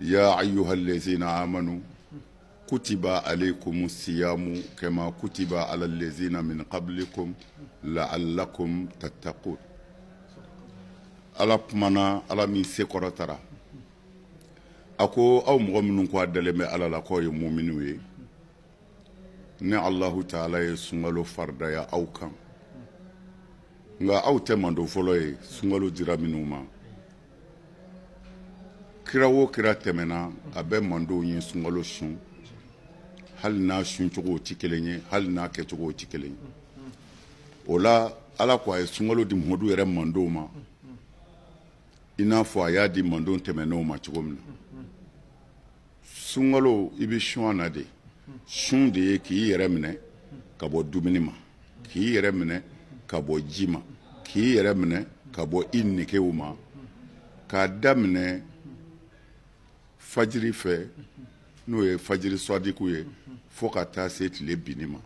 يا أيها الذين آمنوا كتب عليكم الصيام كما كتب على الذين من قبلكم لعلكم تتقون. ala kumana ala min se kɔrɔtara a ko aw mɔgɔ minnu ko a dalen bɛ ala la k'aw ye muminiw ye ne Allahu Taala ye sunkalo faridaya aw kan nka aw tɛ mando fɔlɔ ye sunkalo dira minnu ma kira o kira tɛmɛna a bɛ mandow ye sunkalo sun hali n'a sun cogo tɛ kelen ye hali n'a kɛcogo tɛ kelen ye o la ala ko a ye sunkalo di Muhamadu yɛrɛ mandow ma i n'a fɔ a y'a di mandenw tɛmɛnenw ma cogo min na sunkalo i bɛ sun na de sun de ye k'i yɛrɛ minɛ ka bɔ dumuni ma k'i yɛrɛ minɛ ka bɔ ji ma k'i yɛrɛ minɛ ka bɔ i negew ma k'a daminɛ fajiri fɛ n'o ye fajiri swadiku ye fo ka taa se tile binni ma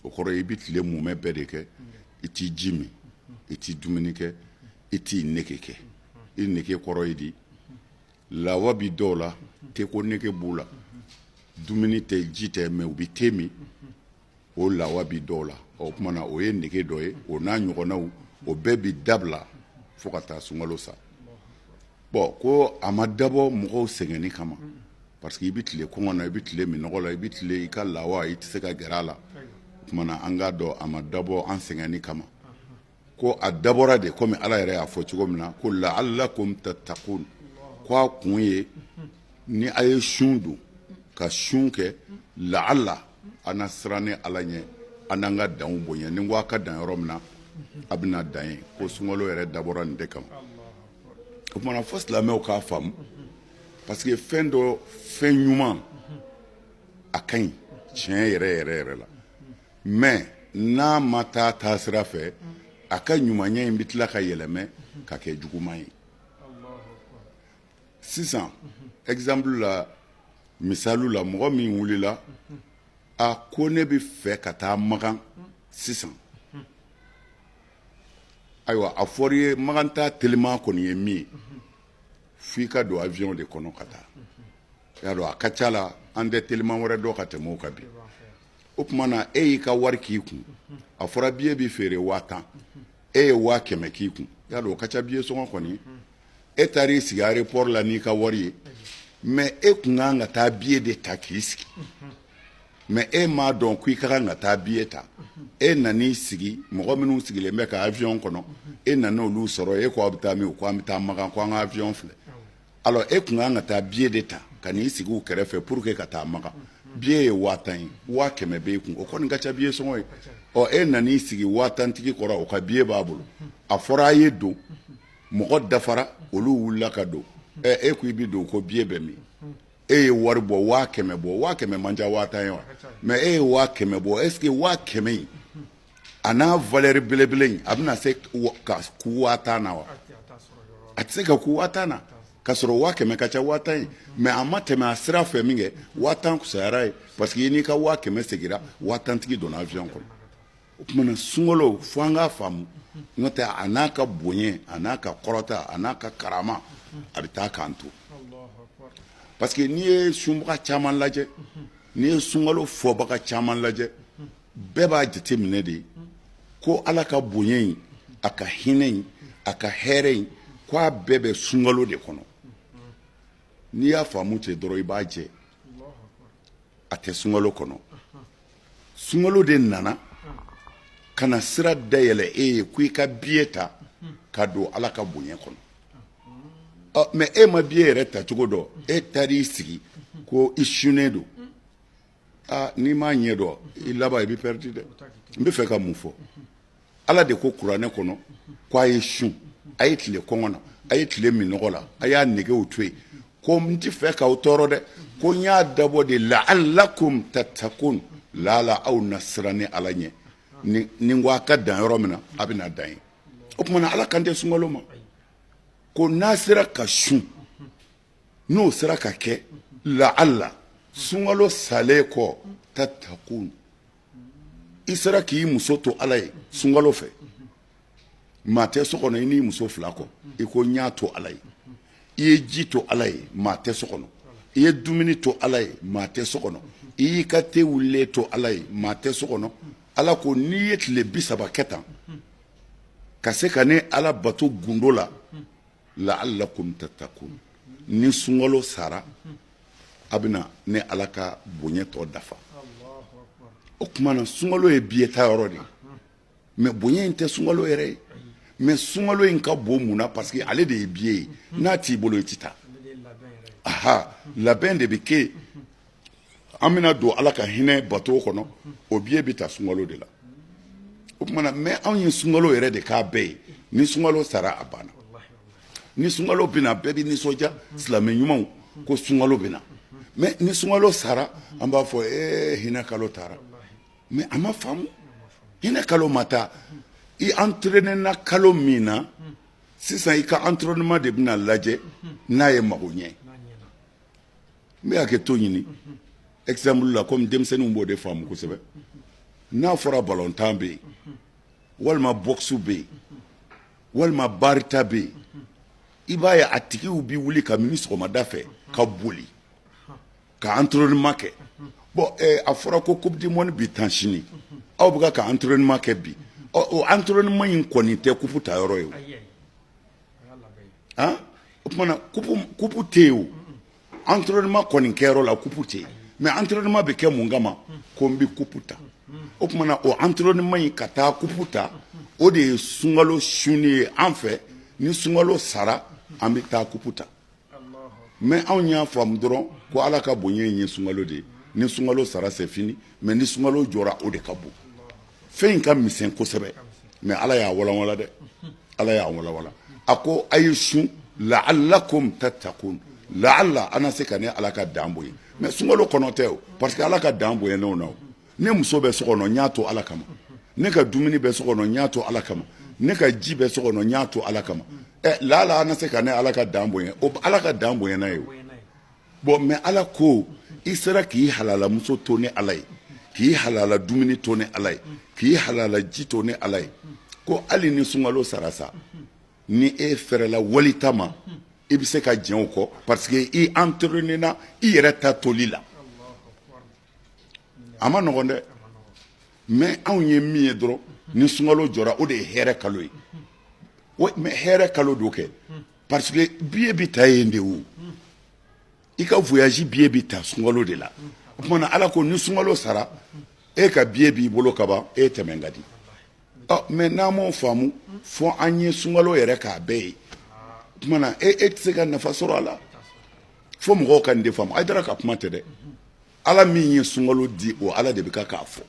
o kɔrɔ i bɛ tile mumɛ bɛɛ de kɛ i t'i ji min i t'i dumuni kɛ i t'i nege kɛ i nege kɔrɔ ye di lawa bi dɔw la te ko nege b'u la dumuni tɛ ji tɛ mɛ u bɛ te min o lawa bi dɔw la o tuma na o ye nege dɔ ye o n'a ɲɔgɔnnaw o bɛɛ bi dabila fo ka taa sunkalo sa bon ko a ma dabɔ mɔgɔw sɛgɛnni kama parce que i bɛ tile kɔngɔ na i bɛ tile minɔgɔ la i bɛ tile i ka lawa i tɛ se ka gɛrɛ a la o tuma na an k'a dɔn a ma dabɔ an sɛgɛnni kama ko a dabɔra de komi ala yɛrɛ y'a fɔ cogo min na ko la'allakum tattaqun ko a kun ye ni a ye sun don ka sun kɛ la'alla a na siran ni ala ɲɛ an n'an ka danw bonya ni ko a ka dan yɔrɔ min na a bɛna dan ye ko sunkalo yɛrɛ dabɔra nin de kama o tumana fo silamɛw k'a faamu parce que fɛn ɲuman a ka ɲi tiɲɛ yɛrɛ la mais n'a ma taa taasira fɛ a ka ɲumanya in bɛ tila ka yɛlɛmɛ ka kɛ juguman ye sisan exemple la misalu la mɔgɔ min wulila a ko ne bɛ fɛ ka taa magan sisan ayiwa a fɔra ye magan ta teliman kɔni ye min ye f'i ka don avion de kɔnɔ ka taa y'a dɔn a ka ca la an tɛ teliman wɛrɛ dɔ ka tɛmɛ o kan bi o tuma na e y'i ka wari k'i kun a fɔra billet bɛ feere 5000 e ye 100 k'i kun y'a dɔn o ka ca billet sɔngɔ kɔni e taara i sigi aéroport la n'i ka wari ye mais e kun kan ka taa billet de ta k'i sigi mais e m'a dɔn k'i ka kan ka taa billet ta e nan'i sigi mɔgɔ minnu sigilen bɛ ka avion kɔnɔ e nana olu sɔrɔ e ko aw bɛ taa min ko an bɛ taa magan ko an ka avion filɛ alors e kun kan ka taa billet de ta ka n'i sigi u kɛrɛfɛ pour que ka taa magan billet ye 5000 ye 100 b'e kun o kɔni ka ca billet sɔngɔ ye ɔ e nan'i sigi 5000 tigi kɔrɔ o ka billet b'a bolo a fɔra a ye don mɔgɔ dafara olu wulila ka don e ko i bɛ don ko billet bɛ min e ye wari bɔ 100 bɔ 100 man ca 5000 ye wa mais e ye 100 bɔ est ce que 100 in a n'a valeur belebele in a bɛna se ka ku 5000 na wa a tɛ se ka ku 5000 na ka sɔrɔ 100 ka ca 5000 ye mais a ma tɛmɛ a sira fɛ min kɛ 5000 kusayara ye parce que i n'i ka 100 segira 5000 tigi donna avion kɔnɔ o tuma na sunkalo fo an k'a faamu n'o tɛ a n'a ka bonya a n'a ka kɔrɔta a n'a ka karama a bɛ taa k'an to parce que n'i ye sunbaga caman lajɛ n'i ye sunkalo fɔbaga caman lajɛ bɛɛ b'a jateminɛ de ko ala ka bonya in a ka hinɛ in a ka hɛrɛ in ko a bɛɛ bɛ sunkalo de kɔnɔ n'i y'a faamu ten dɔrɔn i b'a jɛ a tɛ sunkalo kɔnɔ sunkalo de nana ka na sira dayɛlɛ e ye ko i ka billet ta ka don ala ka bonya kɔnɔ mais e ma billet yɛrɛ ta cogo dɔn e taar'i sigi ko i sunnen don n'i m'a ɲɛ dɔn i laban i bɛ perdu dɛ n bɛ fɛ ka mun fɔ ala de ko kuranɛ kɔnɔ ko a ye sun a ye tile kɔngɔ na a ye tile minɔgɔ la a y'a negew to yen ko n tɛ fɛ k'aw tɔɔrɔ dɛ ko n y'a dabɔ de la'allakum tattaqun lala aw na siran ni ala ɲɛ ni ko a ka dan yɔrɔ min na a bɛ na dan ye o tuma na ala kan tɛ sunkalo ma ko n'a sera ka sun n'o sera ka kɛ la'alla sunkalo salen kɔ tattaqun i sera k'i muso to ala ye sunkalo fɛ maa tɛ so kɔnɔ i n'i muso 2 kɔ i ko n y'a to ala ye i ye ji to ala ye maa tɛ so kɔnɔ i ye dumuni to ala ye maa tɛ so kɔnɔ i y'i ka te wulilen to ala ye maa tɛ so kɔnɔ ala ko n'i ye tile 30 kɛ tan ka se ka ne ala bato gundo la la'allakum tattaqun ni sunkalo sara a bɛna ne ala ka bonya tɔ dafa o tuma na sunkalo ye biyeta yɔrɔ de mais bonya in tɛ sunkalo yɛrɛ ye mais sunkalo in ka bon mun na parce que ale de ye biye ye n'a t'i bolo i tɛ taa aha labɛn de bɛ kɛ an bɛna don ala ka hinɛ bato kɔnɔ o biye bɛ ta sunkalo de la o tuma na mais anw ye sunkalo yɛrɛ de k'a bɛɛ ye ni sunkalo sara a banna ni sunkalo bɛna bɛɛ bɛ nisɔndiya silamɛ ɲumanw ko sunkalo bɛna mais ni sunkalo sara an b'a fɔ hinɛ kalo taara mais a ma faamu hinɛ kalo ma taa i entraîné na kalo min na sisan i ka entraînement de bɛna lajɛ n'a ye mago ɲɛ n bɛ hakɛ to ɲini exemple la comme denmisɛnninw b'o de faamu kosɛbɛ n'a fɔra ballontan bɛ yen walima boxe bɛ yen walima barita bɛ yen i b'a ye a tigiw bi wuli ka mini sɔgɔmada fɛ ka boli ka entraînement kɛ bon a fɔra ko coupe du monde bi tan sini aw bɛ ka entraînement kɛ bi o entraînement in kɔni tɛ coupe ta yɔrɔ ye o han o tuma na coupe tɛ yen o entraînement kɔni kɛyɔrɔ la coupe tɛ yen mais entraînement bɛ kɛ mun kama ko n bɛ coupe ta o tuma na o entraînement in ka taa coupe ta o de ye sunkalo suni ye an fɛ ni sunkalo sara an bɛ taa coupe ta mais anw y'a faamu dɔrɔn ko ala ka bonya in ye sunkalo de ye ni sunkalo sara c'est fini mais ni sunkalo jɔra o de ka bon fɛn in ka misɛn kosɛbɛ mais ala y'a walawala dɛ ala y'a walawala a ko a ye sun la'allakum tattaqun la'alla ana se ka ne ala ka dan bonya mais sunkalo kɔnɔ tɛ o parce que ala ka dan bonya n'o na o ne muso bɛ so kɔnɔ n y'a to ala kama ne ka dumuni bɛ so kɔnɔ n y'a to ala kama ne ka ji bɛ so kɔnɔ n y'a to ala kama lala ana se ka ne ala ka dan bonya o ala ka dan bonya na ye o bon mais ala ko i sera k'i halala muso to ni ala ye k'i halala dumuni to ni ala ye k'i halala ji to ni ala ye ko hali ni sunkalo sara sa ni e fɛrɛla walita ma i bɛ se ka jɛn o kɔ parce que i entraîné na i yɛrɛ ta toli la a ma nɔgɔn dɛ mais anw ye min ye dɔrɔn ni sunkalo jɔra o de ye hɛrɛ kalo ye mais hɛrɛ kalo do kɛ parce que billet bɛ ta yen de o i ka voyage billet bɛ ta sunkalo de la o tuma na ala ko ni sunkalo sara e ka billet b'i bolo ka ban e tɛmɛ ka di mais n'an m'o faamu fo an ye sunkalo yɛrɛ k'a bɛɛ ye o tuma na e tɛ se ka nafa sɔrɔ a la fo mɔgɔw ka nin de faamu Hayidara ka kuma tɛ dɛ ala min ye sunkalo di o ala de bɛ ka k'a fɔ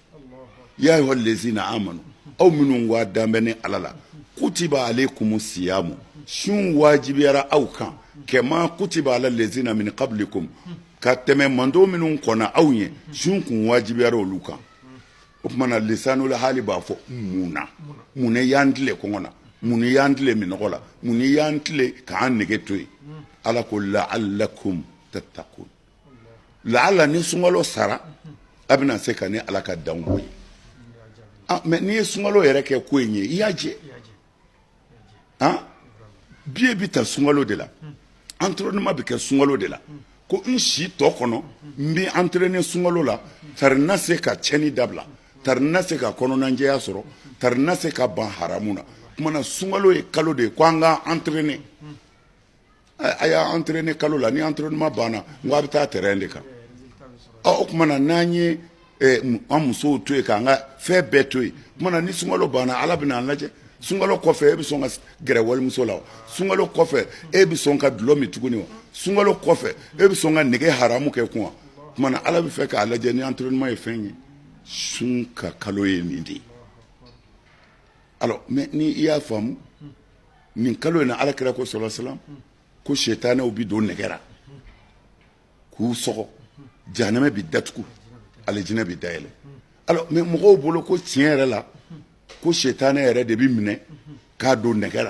ya ayyuhal lezina amanu aw minnu waa danbɛ ni ala la kutiba alaykumu siyamu sun wajibiyara aw kan kama kutiba ala lezina min qablikum ka tɛmɛ mando minnu kɔnɔ aw ye sun kun wajibiyara olu kan o tuma na lisanul hali b'a fɔ mun y'an tile kɔngɔ na mun y'an tile minɔgɔ la mun y'an tile k'an nege to yen ala ko la'allakum tattaqun la'alla ni sunkalo sara a bɛna se ka ne ala ka dan bonya mais n'i ye sunkalo yɛrɛ kɛ ko in ye i y'a jɛ billet bɛ ta sunkalo de la entraînement bɛ kɛ sunkalo de la ko n si tɔ kɔnɔ n bɛ entraîner sunkalo la tari n na se ka tiɲɛni dabila tari n na se ka kɔnɔnajɛya sɔrɔ tari n na se ka ban haramu na tuma na sunkalo ye kalo de ye ko an ka entraîner a y'a entraîner kalo la ni entraînement banna n ko a bɛ taa terrain de kan o tuma na n'an ye an musow to yen k'an ka fɛn bɛɛ to yen o tuma na ni sunkalo banna ala bɛ n'an lajɛ sunkalo kɔfɛ e bɛ sɔn ka gɛrɛ walimuso la wa sunkalo kɔfɛ e bɛ sɔn ka dulɔ min tuguni wa sunkalo kɔfɛ e bɛ sɔn ka nɛgɛ haramu kɛ kun wa tuma na ala bɛ fɛ k'a lajɛ ni entraînement ye fɛn ye sun ka kalo ye nin de ye alors mais ni i y'a faamu nin kalo in na alakira ko sallallahu alaihi wasallam ko sɛtanɛw bɛ don nɛgɛ la k'u sɔgɔ jahanama bɛ datugu alijinɛ bɛ dayɛlɛ alors mais mɔgɔw bolo ko tiɲɛ yɛrɛ la ko sɛtanɛ yɛrɛ de bɛ minɛ k'a don nɛgɛ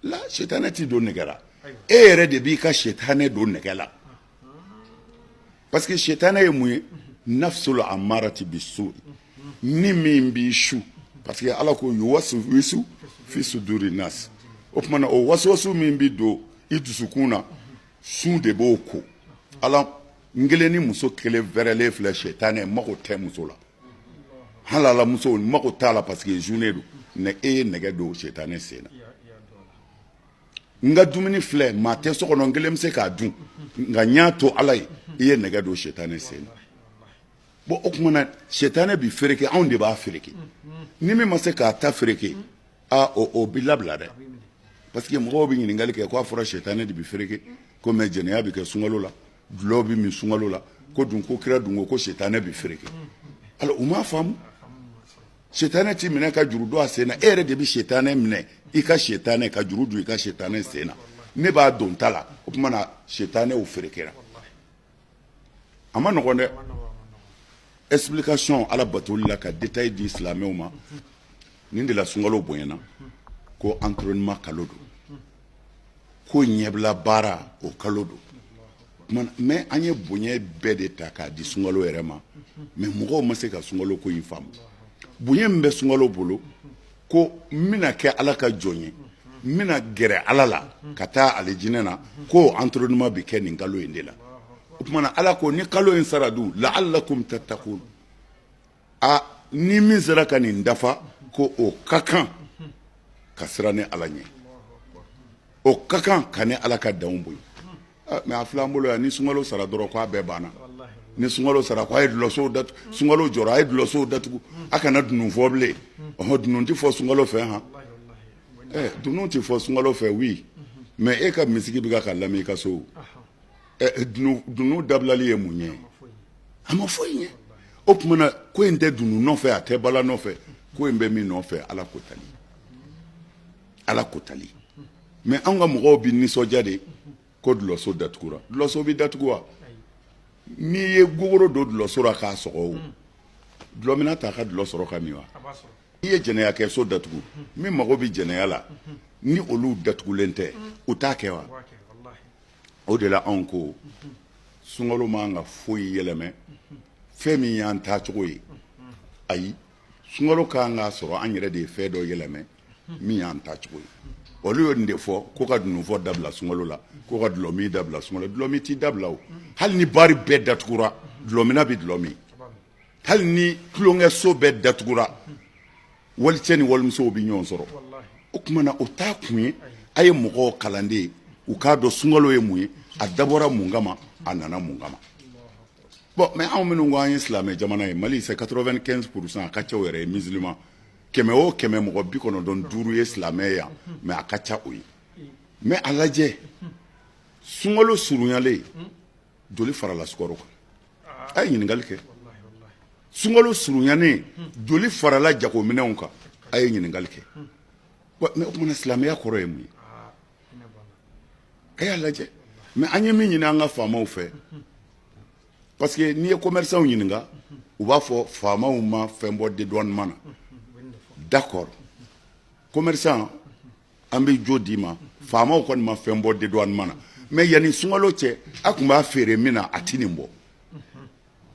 la sɛtanɛ t'i don nɛgɛ la e yɛrɛ de b'i ka sɛtanɛ don nɛgɛ la parce que sɛtanɛ ye mun ye nafsul amarati bisu ni min b'i su parce que ala ko yuwaswisu fi suduri nas o tuma na o waswasu min bɛ don i dusukun na sun de b'o ko ala ngelen ni muso kelen wɛrɛlen filɛ sɛtanɛ mago tɛ muso la halala muso mago t'a la parce que journée do e ye nɛgɛ don sɛtanɛ sen na n ka dumuni filɛ maa tɛ so kɔnɔ n kelen bɛ se k'a dun nka n y'a to ala ye i ye nɛgɛ don sɛtanɛ sen na bon o tuma na sɛtanɛ bi fereke anw de b'a fereke ni min ma se k'a ta fereke o bi labila dɛ parce que mɔgɔw bɛ ɲininkali kɛ k'a fɔra sɛtanɛ de bi fereke ko mɛ jɛnɛya bɛ kɛ sunkalo la dulɔ bɛ min sunkalo la ko dun ko kira dun ko sɛtanɛ bi fereke alors u m'a faamu sɛtanɛ t'i minɛ ka juru don a sen na e yɛrɛ de bɛ sɛtanɛ minɛ i ka sɛtanɛ ka juru don i ka sɛtanɛ sen na ne b'a don ta la o tuma na sɛtanɛw ferekera a ma nɔgɔn dɛ explication ala batoli la ka détail di silamɛw ma nin de la sunkalo bonyana ko entraînement kalo don ko ɲɛbila baara o kalo don mais an ye bonya bɛɛ de ta k'a di sunkalo yɛrɛ ma mais mɔgɔw ma se ka sunkalo ko in faamu bonya min bɛ sunkalo bolo ko n bɛna kɛ ala ka jɔn ye n bɛna gɛrɛ ala la ka taa alijinɛ na ko entraînement bɛ kɛ nin kalo in de la o tuma na ala ko ni kalo in sara dun la'allakum tattaqun ni min sera ka nin dafa ko o ka kan ka sira ni ala ɲɛ o ka kan ka ni ala ka danw boyi mais a filɛ an bolo yan ni sunkalo sara dɔrɔn k'a bɛɛ banna ni sunkalo sara ko a ye dulɔsow datugu sunkalo jɔra a ye dulɔsow datugu a kana dunun fɔ bilen dunun tɛ fɔ sunkalo fɛ han dunun tɛ fɔ sunkalo fɛ oui mais e ka misigi bɛ ka lamɛn i ka so dunun dabilali ye mun ye a ma foyi ɲɛ o tuma na ko in tɛ dunun nɔfɛ a tɛ bala nɔfɛ ko in bɛ min nɔfɛ ala ko tali ala ko tali mais an ka mɔgɔw bi nisɔndiya de ko dulɔso datugura dulɔso bɛ datugu wa n'i ye gogoro don dulɔso la k'a sɔgɔ o dulɔ mina ta a ka dulɔ sɔrɔ ka min wa n'i ye jɛnɛya kɛ so datugu min mago bɛ jɛnɛya la ni olu datugulen tɛ u t'a kɛ wa o de la anw ko sunkalo man ka foyi yɛlɛmɛ fɛn min y'an taacogo ye ayi sunkalo kan ka sɔrɔ an yɛrɛ de ye fɛn dɔ yɛlɛmɛ min y'an taacogo ye olu ye nin de fɔ ko ka dununfɔ dabila sunkalo la ko ka dulɔmi dabila sunkalo dulɔmi t'i dabila o hali ni bari bɛɛ datugura dulɔmina bɛ dulɔmi hali ni tulonkɛso bɛɛ datugura walicɛ ni walimusow bɛ ɲɔgɔn sɔrɔ o tuma na o t'a kun ye a ye mɔgɔw kalanden ye u k'a dɔn sunkalo ye mun ye a dabɔra mun kama a nana mun kama bon mais anw minnu ko an ye silamɛ jamana ye Mali c'est 95% a ka ca o yɛrɛ ye musulman kɛmɛ o kɛmɛ mɔgɔ 95 ye silamɛ yan mais a ka ca o ye mais a lajɛ sunkalo surunyalen joli farala sukaro kan a ye ɲininkali kɛ sunkalo surunyanen joli farala jagominɛnw kan a ye ɲininkali kɛ mais o tuma na silamɛya kɔrɔ ye mun ye a y'a lajɛ mais an ye min ɲini an ka faamaw fɛ parce que n'i ye commerçants ɲininka u b'a fɔ faamaw ma fɛn bɔ dédouanement na d'accord commerçant an bɛ jo d'i ma faamaw kɔni ma fɛn bɔ dédouanement na mais yanni sunkalo cɛ a tun b'a feere min na a tɛ nin bɔ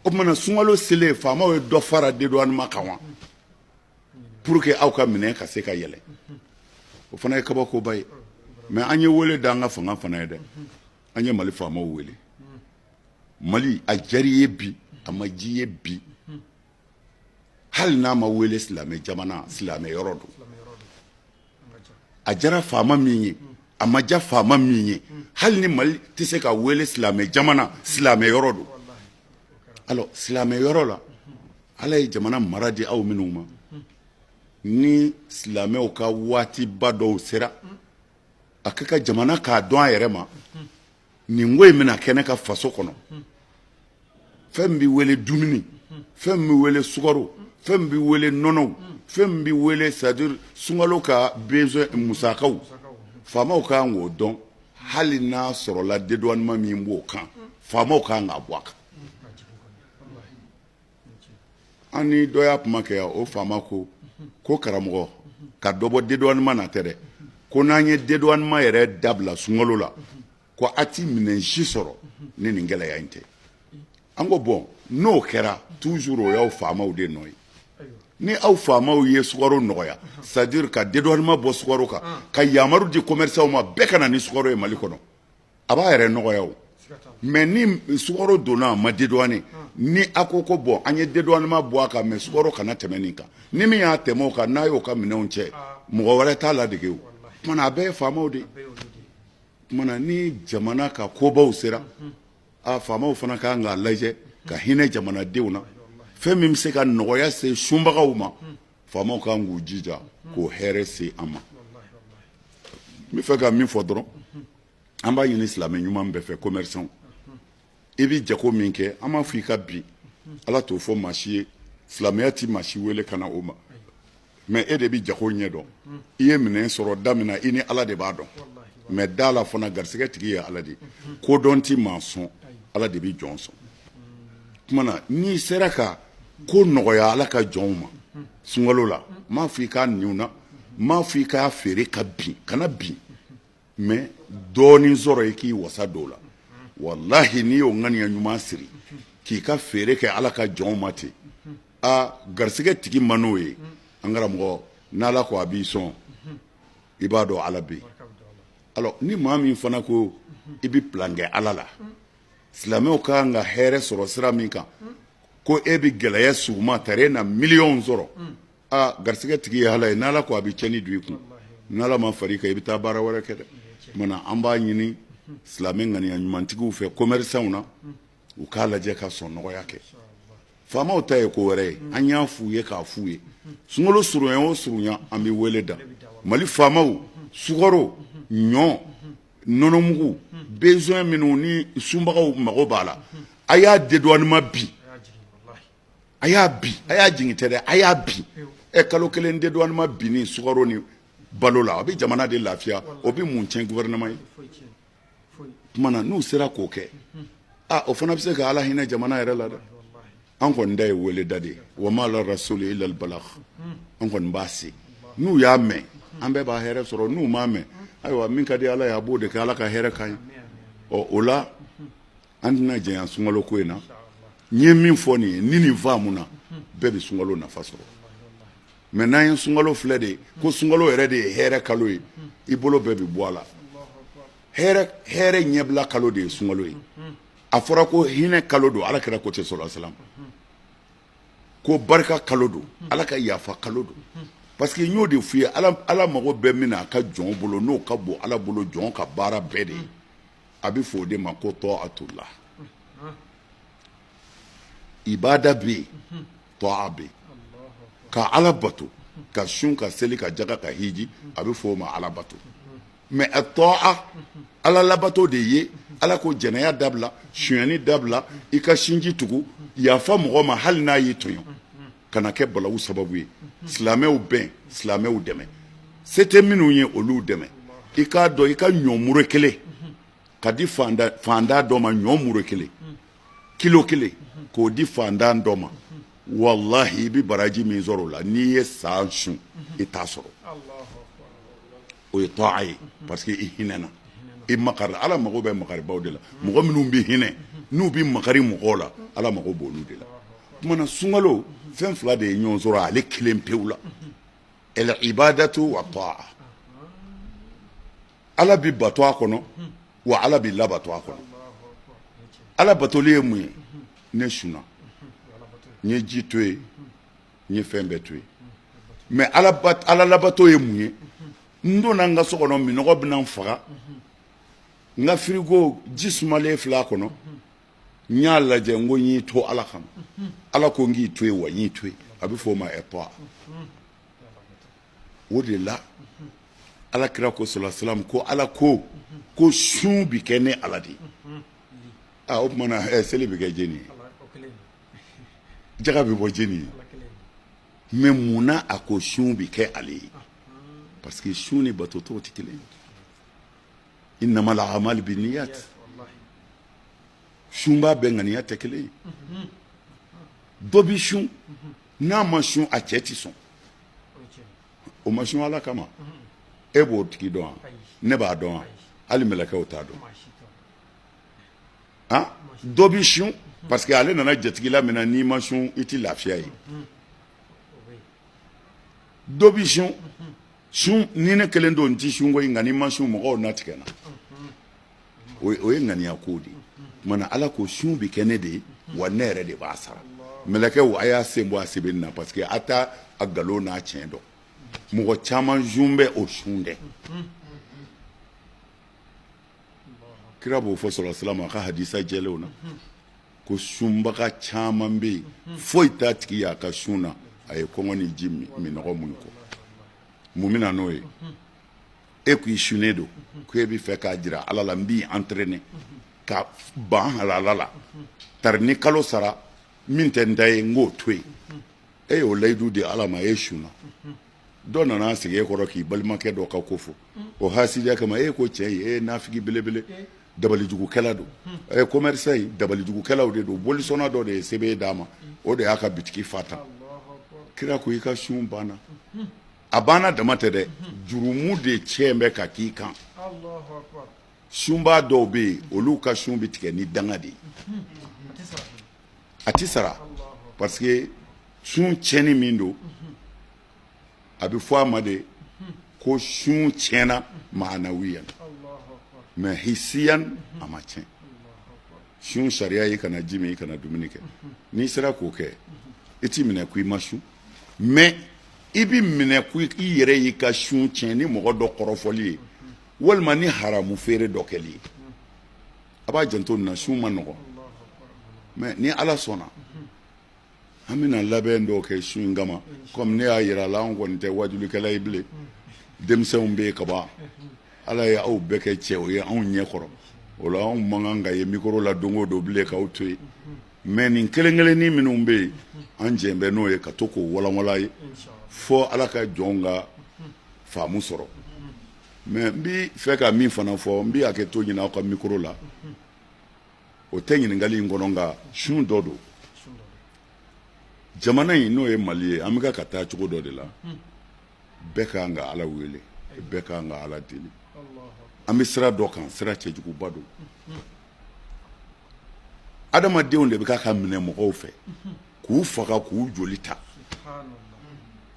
o tuma na sunkalo selen faamaw ye dɔ fara dédouanement kan wa pour que aw ka minɛn ka se ka yɛlɛ o fana ye kabakoba ye mais an ye wele da an ka fanga fana ye dɛ an ye Mali faamaw wele Mali a diyar'i ye bi a ma ji ye bi hali n'a ma wele silamɛ jamana silamɛ yɔrɔ don a diyara faama min ye a ma diya faama min ye hali ni Mali tɛ se ka wele silamɛ jamana silamɛ yɔrɔ don alors silamɛ yɔrɔ la ala ye jamana mara di aw minnu ma ni silamɛw ka waatiba dɔw sera a ka jamana k'a dɔn a yɛrɛ ma nin ko in bɛna kɛ ne ka faso kɔnɔ fɛn min bɛ wele dumuni fɛn min bɛ wele sukaro fɛn min bɛ wele nɔnɔw fɛn min bɛ wele c'est-à-dire sunkalo ka besoin musakaw faamaw kan k'o dɔn hali n'a sɔrɔla dédouanement min b'o kan faamaw kan k'a bɔ a kan an ni dɔ y'a kuma kɛ yan o faama ko karamɔgɔ ka dɔ bɔ dédouanement na tɛ dɛ ko n'an ye dédouanement yɛrɛ dabila sunkalo la ko a ti minɛn si sɔrɔ ni nin gɛlɛya in tɛ an ko bon n'o kɛra toujours o y'aw faamaw de nɔ ye ni aw faamaw ye sukaro nɔgɔya c'est-à-dire ka dédouanement bɔ sukaro kan ka yamaru di commerçants ma bɛɛ ka na ni sukaro ye Mali kɔnɔ a b'a yɛrɛ nɔgɔya o mais ni sukaro donna ma dédouané ni akoko bon an ye dédouanement bɔ a kan mais sukaro kana tɛmɛ nin kan ni min y'a tɛmɛ o kan n'a y'o ka minɛnw cɛ mɔgɔ wɛrɛ t'a ladege o kumana a bɛɛ ye faamaw de kumana ni jamana ka kobaw sera faamaw fana kan k'a lajɛ ka hinɛ jamanadenw na fɛn min bɛ se ka nɔgɔya se sunbagaw ma faamaw kan k'u jija k'o hɛrɛ se an ma n bɛ fɛ ka min fɔ dɔrɔn an b'a ɲini silamɛ ɲuman bɛɛ fɛ commerçant i bɛ jago min kɛ an b'a fɔ i ka bi ala t'o fɔ maa si ye silamɛya ti maa si wele ka na o ma mais e de bɛ jago ɲɛ dɔn i ye minɛn sɔrɔ da min na i ni ala de b'a dɔn mais da la fana garisɛgɛ tigi ye ala de kodɔn ti maa sɔn ala de bɛ jɔn sɔn kumana n'i sera ka ko nɔgɔya ala ka jɔnw ma sunkalo la n m'a fɔ i k'a niw na n m'a fɔ i k'a feere ka bin kana bin mais dɔɔnin sɔrɔ i k'i wasa dɔw la wallahi n'i y'o ŋaniya ɲuman siri k'i ka feere kɛ ala ka jɔnw ma ten garisɛgɛ tigi ma n'o ye an karamɔgɔ n'ala ko a b'i sɔn i b'a dɔn ala bɛ yen alors ni maa min fana ko i bɛ plan kɛ ala la silamɛw ka kan ka hɛrɛ sɔrɔ sira min kan ko e bɛ gɛlɛya suguma tare na miliyɔnw sɔrɔ garisɛgɛ tigi ye ala ye n'ala ko a bɛ cɛnni don i kun n'ala ma far'i kan i bɛ taa baara wɛrɛ kɛ dɛ mana an b'a ɲini silamɛ ŋaniya ɲumantigiw fɛ commerçants na u k'a lajɛ ka sɔn nɔgɔya kɛ faamaw ta ye ko wɛrɛ ye an y'a f'u ye k'a f'u ye sunkalo surunya o surunya an bɛ wele da mali faamaw sukaro ɲɔ nɔnɔmugu besoin minnu ni sunbagaw mago b'a la a y'a dédouanement bi a y'a bi a y'a jigin tɛ dɛ a y'a bi kalo kelen dédouanement bi ni sukaro ni balo la a bɛ jamana de lafiya o bɛ mun tiɲɛ gouvernement ye kumana n'u sera k'o kɛ o fana bɛ se ka ala hinɛ jamana yɛrɛ la dɛ an kɔni da ye wele da de ye wa ma ala rasuli illa al balagh an kɔni b'a se n'u y'a mɛn an bɛɛ b'a hɛrɛ sɔrɔ n'u m'a mɛn ayiwa min ka di ala ye a b'o de kɛ ala ka hɛrɛ ka ɲi o la an tɛna jɛnya sunkalo ko in na n ye min fɔ nin ye ni nin faamu na bɛɛ bɛ sunkalo nafa sɔrɔ mais n'an ye sunkalo filɛ de ko sunkalo yɛrɛ de ye hɛrɛ kalo ye i bolo bɛɛ bɛ bɔ a la hɛrɛ ɲɛbila kalo de ye sunkalo ye a fɔra ko hinɛ kalo don ala kɛra ko tɛ sɔrɔ salam ko barika kalo don ala ka yafa kalo don parce que n y'o de f'i ye ala mago bɛ min na a ka jɔn bolo n'o ka bon ala bolo jɔn ka baara bɛɛ de ye a bɛ fɔ o de ma ko tɔ'atullah ibada bɛ yen tɔ'a bɛ yen ka ala bato ka sun ka seli ka jaga ka hiji a bɛ fɔ o ma ala bato mais a tɔ'a ala labato de ye ala ko jɛnɛya dabila sonyani dabila i ka sinji tugu yafa mɔgɔ ma hali n'a y'i tɔɲɔ kana kɛ balawu sababu ye silamɛw bɛn silamɛw dɛmɛ se tɛ minnu ye olu dɛmɛ i k'a dɔn i ka ɲɔ mure kelen ka di fandan dɔ ma ɲɔ mure kelen kilo kelen k'o di fandan dɔ ma wallahi i bɛ baraji min sɔrɔ o la n'i ye san sun i t'a sɔrɔ o ye tɔ'a ye parce que i hinɛna i makari ala mago bɛ makaribaw de la mɔgɔ minnu bɛ hinɛ n'u bɛ makari mɔgɔw la ala mago b'olu de la kumana sunkalo fɛn fila de ye ɲɔgɔn sɔrɔ ale kelen pewu la el ibadatu wa ta'a ala bɛ bato a kɔnɔ wa ala bɛ labato a kɔnɔ ala batoli ye mun ye ne sunna n ye ji to yen n ye fɛn bɛɛ to yen mais ala labato ye mun ye n donna n ka so kɔnɔ minɔgɔ bɛna n faga n ka frigo ji sumalen filɛ a kɔnɔ n y'a lajɛ n ko n y'i to ala kama ala ko n k'i to yen wa n y'i to yen a bɛ fɔ o ma ɛtɔa o de la ala kira ko salasalam ko ala ko sun bi kɛ ne ala de ye o tuma na seli bɛ kɛ jeni ye jaga bɛ bɔ jeni ye mais munna a ko sun bi kɛ ale ye parce que sun ni bato tɔw tɛ kelen ye innamal a'malu binniyat sunba bɛɛ ŋaniya tɛ kelen ye dɔ bi sun n'a ma sun a cɛ ti sɔn o ma sun ala kama e b'o tigi dɔn wa ne b'a dɔn wa hali mɛlɛkɛw t'a dɔn dɔ bi sun parce que ale nana jatigila min na n'i ma sun i ti lafiya ye dɔ bi sun ni ne kelen don n ti sun ko nka n'i ma sun mɔgɔw natigɛ na o ye ŋaniya ko de ye mana ala ko sun bi kɛ ne de ye wa ne yɛrɛ de b'a sara mɛlɛkɛw a y'a sen bɔ a sɛbɛnni na parce que a t'a a nkalon n'a tiɲɛ dɔn mɔgɔ caman sun bɛ o sun dɛ kira b'o fɔ sɔrɔ silama a ka hadisa jɛlenw na ko sunbaga caman bɛ yen foyi t'a tigi y'a ka sun na a ye kɔngɔ ni ji minɔgɔ minnu kɔ mun bɛna n'o ye e k'i sunnen don ko e bɛ fɛ k'a jira ala la n b'i entraîner ka ban halala la tari ni kalo sara min tɛ n ta ye n k'o to yen e y'o layidu di ala ma e sunna dɔ nana sigi e kɔrɔ k'i balimakɛ dɔ ka ko fɔ o hasidiya kama e ko cɛ ye e ye nafigi belebele dabalijugukɛla don commerçant yi dabalijugukɛlaw de don bolisɔnna dɔ de ye sɛbɛn d'a ma o de y'a ka bitiki fata kira ko i ka sun banna a banna dama tɛ dɛ jurumu de cɛn bɛ ka k'i kan sunba dɔw bɛ yen olu ka sun bɛ tigɛ ni danga de ye a ti sara parce que sun tiɲɛni min don a bɛ fɔ a ma de ko sun tiɲɛna maanawiyan mais hisiyan a ma tiɲɛ sun sariya ye kana ji min i kana dumuni kɛ n'i sera k'o kɛ i t'i minɛ ko i ma sun mais i bɛ minɛ ko i yɛrɛ y'i ka sun tiɲɛ ni mɔgɔ dɔ kɔrɔfɔli ye walima ni haramu feere dɔ kɛli ye a b'a janto nin na sun ma nɔgɔn mais ni ala sɔnna an bɛna labɛn dɔw kɛ sun in kama comme ne y'a yira a la an kɔni tɛ wajulikɛla ye bilen denmisɛnw bɛ yen ka ban ala ye aw bɛɛ kɛ cɛ o ye anw ɲɛ kɔrɔ o la anw man kan ka ye mikoro la don o don bilen k'aw to yen mais nin kelen-kelennin minnu bɛ yen an jɛn bɛ n'o ye ka to k'o walanwalan ye fɔ ala ka jɔnw ka faamu sɔrɔ mais n bɛ fɛ ka min fana fɔ n bɛ hakɛ to ɲini aw ka mikoro la o tɛ ɲininkali in kɔnɔ nka sun dɔ don jamana in n'o ye mali ye an bɛ ka taa cogo dɔ de la bɛɛ ka kan ka ala wele bɛɛ ka kan ka ala deli an bɛ sira dɔ kan sira cɛjuguba don adamadenw de bɛ ka minɛ mɔgɔw fɛ k'u faga k'u joli ta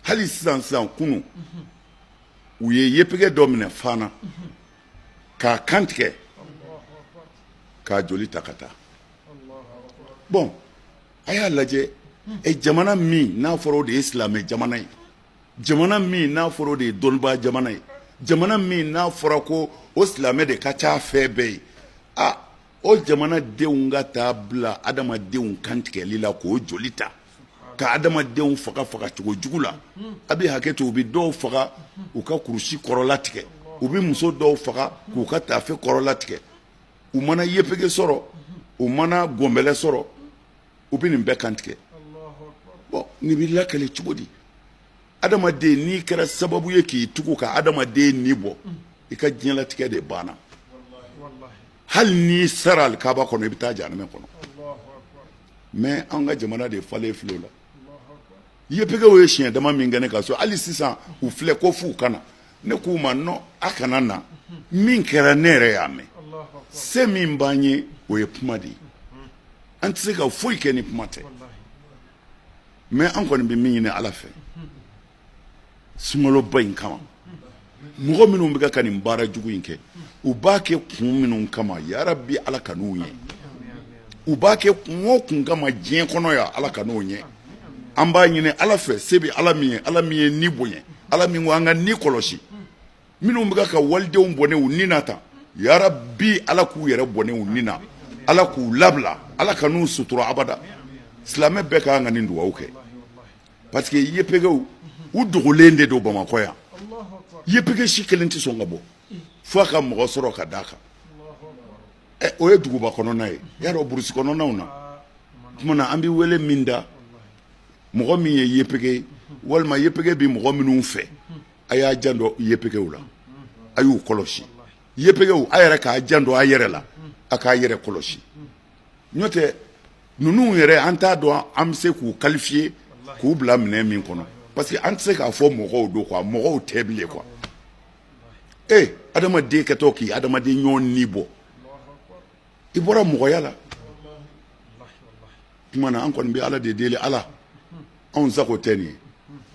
hali sisan kunu u ye yepɛgɛ dɔ minɛ fana k'a kantigɛ k'a joli ta ka taa bon a y'a lajɛ jamana min n'a fɔra o de ye silamɛ jamana ye jamana min n'a fɔra o de ye dɔnnibaa jamana ye jamana min n'a fɔra ko o silamɛ de ka ca fɛn bɛɛ ye o jamana denw ka taa bila adamadenw kantigɛli la k'o joli ta ka adamadenw faga cogo jugu la a bɛ hakɛ to u bɛ dɔw faga u ka kurusi kɔrɔla tigɛ u bɛ muso dɔw faga k'u ka taafe kɔrɔla tigɛ u mana yepege sɔrɔ u mana gɔnbɛlɛ sɔrɔ u bɛ nin bɛɛ kantigɛ bon nin bɛ lakale cogo di adamaden n'i kɛra sababu ye k'i tugu ka adamaden ni bɔ i ka diɲɛlatigɛ de banna hali n'i sara alikaba kɔnɔ i bɛ taa jahanama kɔnɔ mais an ka jamana de falen filɛ o la yepegew ye siɲɛ dama min kɛ ne ka so hali sisan u filɛ ko f'u kana ne k'u ma non a kana na min kɛra ne yɛrɛ y'a mɛn se min b'an ye o ye kuma de ye an tɛ se ka foyi kɛ ni kuma tɛ mais an kɔni bɛ min ɲini ala fɛ sunkaloba in kama mɔgɔ minnu bɛ ka nin baara jugu in kɛ u b'a kɛ kun minnu kama yarabi ala ka n'u ɲɛ u b'a kɛ kun o kun kama diɲɛ kɔnɔ yan ala ka n'o ɲɛ an b'a ɲini ala fɛ se bɛ ala min ye ni bonya ala min ko an ka ni kɔlɔsi minnu bɛ ka walidenw bɔnɛ u ni na tan yarabi ala k'u yɛrɛ bɔnɛ u ni na ala k'u labila ala ka n'u sutura abada silamɛ bɛɛ ka kan ka nin dugawu kɛ parce que yepegew u dogolen de don bamakɔ yan yepege si kelen tɛ sɔn ka bɔ fo a ka mɔgɔ sɔrɔ ka d'a kan o ye duguba kɔnɔna ye yarɔ burusi kɔnɔnaw na tuma na an bɛ wele min da mɔgɔ min ye yepege walima yepege bi mɔgɔ minnu fɛ a y'a janto yepegew la a y'u kɔlɔsi yepegew a yɛrɛ k'a janto a yɛrɛ la a k'a yɛrɛ kɔlɔsi n'o tɛ ninnu yɛrɛ an t'a dɔn an bɛ se k'u qualifier k'u bila minɛn min kɔnɔ parce que an tɛ se k'a fɔ mɔgɔw don quoi mɔgɔw tɛ bilen quoi adamaden kɛtɔ k'i adamaden ɲɔgɔn ni bɔ i bɔra mɔgɔya la tuma na an kɔni bɛ ala de deli ala anw sago tɛ nin ye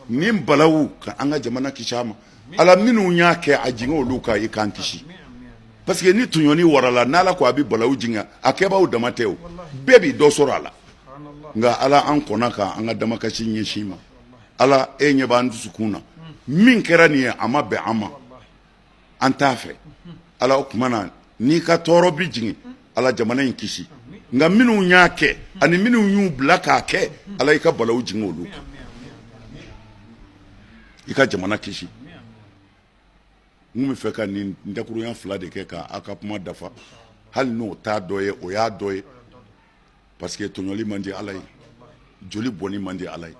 nin balawu ka an ka jamana kisi a ma ala minnu y'a kɛ a jigin olu kan i k'an kisi parce que ni tuɲɔni warala n'ala ko a bɛ balawu jigin a kɛbaaw dama tɛ o bɛɛ bi dɔ sɔrɔ a la nka ala an kɔnna ka an ka damakasi ɲɛsin ma ala e ɲɛ b'an dusukun na min kɛra nin ye a ma bɛn an ma an t'a fɛ ala o tuma na n'i ka tɔɔrɔ bi jigin ala jamana in kisi nka minnu y'a kɛ ani minnu y'u bila k'a kɛ ala i ka balawu jigin olu kan i ka jamana kisi n bɛ fɛ ka nin dakurunya 2 de kɛ k'a ka kuma dafa hali n'o t'a dɔ ye o y'a dɔ ye parce que tɔɲɔli man di ala ye joli bɔnni man di ala ye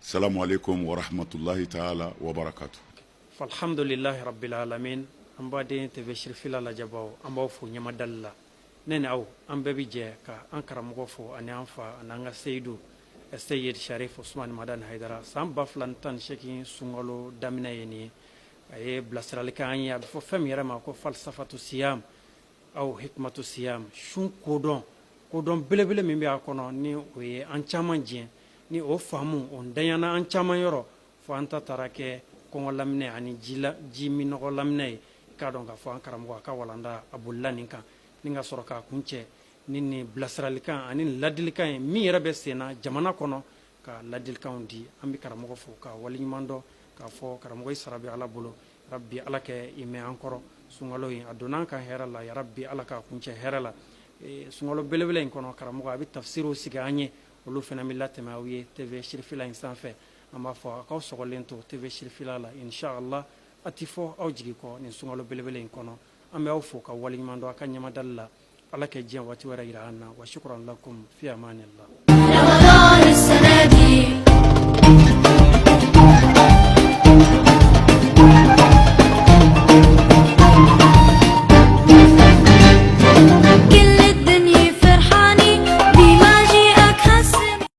salamu alaikum wa rahmatulahi ta'ala wa barakatuh alhamdulillahi rabbil alamin an baden tv shirfila lajabaw an b'aw fo ɲamadali la ne ni aw an bɛɛ bi jɛ ka an karamɔgɔ fo ani an fa ani an ka seyidu Seyid Sharif Usman Madan Haidara san 2018 sunkalo daminɛ ye nin ye a ye bilasiralikan an ye a bɛ fɔ fɛn min yɛrɛ ma ko falsafatu siyam aw hikmatu siyam sun kodɔn belebele min bɛ a kɔnɔ ni o ye an caman jɛn ni o faamu o danyana an caman yɔrɔ fo an ta taara kɛ kɔngɔ laminɛ ani ji minɔgɔ laminɛ ye k'a dɔn k'a fɔ an karamɔgɔ a ka walanda a bolila nin kan ni ka sɔrɔ k'a kun cɛ ni nin bilasiralikan ani ladilikan ye min yɛrɛ bɛ senna jamana kɔnɔ ka ladilikanw di an bɛ karamɔgɔ fo ka waliɲuman dɔn k'a fɔ karamɔgɔ sara bɛ ala bolo rabbi ala kɛ i mɛn an kɔrɔ sunkalo in a donna an kan hɛrɛ la ya rabbi ala k'a kuncɛ hɛrɛ la sunkalo belebele in kɔnɔ karamɔgɔ a bɛ tafsiriw sigi an ye olu fana bɛ latɛmɛ aw ye tv shirifila in sanfɛ an b'a fɔ a k'aw sɔgɔlen to tv shirifila la inshallah a ti fɔ aw jigi kɔ nin sunkalo belebele in kɔnɔ an bɛ aw fo ka waliɲuman dɔn a ka ɲamadali la ala ka diɲɛ waati wɛrɛ yira an na wa shukran lakum fi amanillah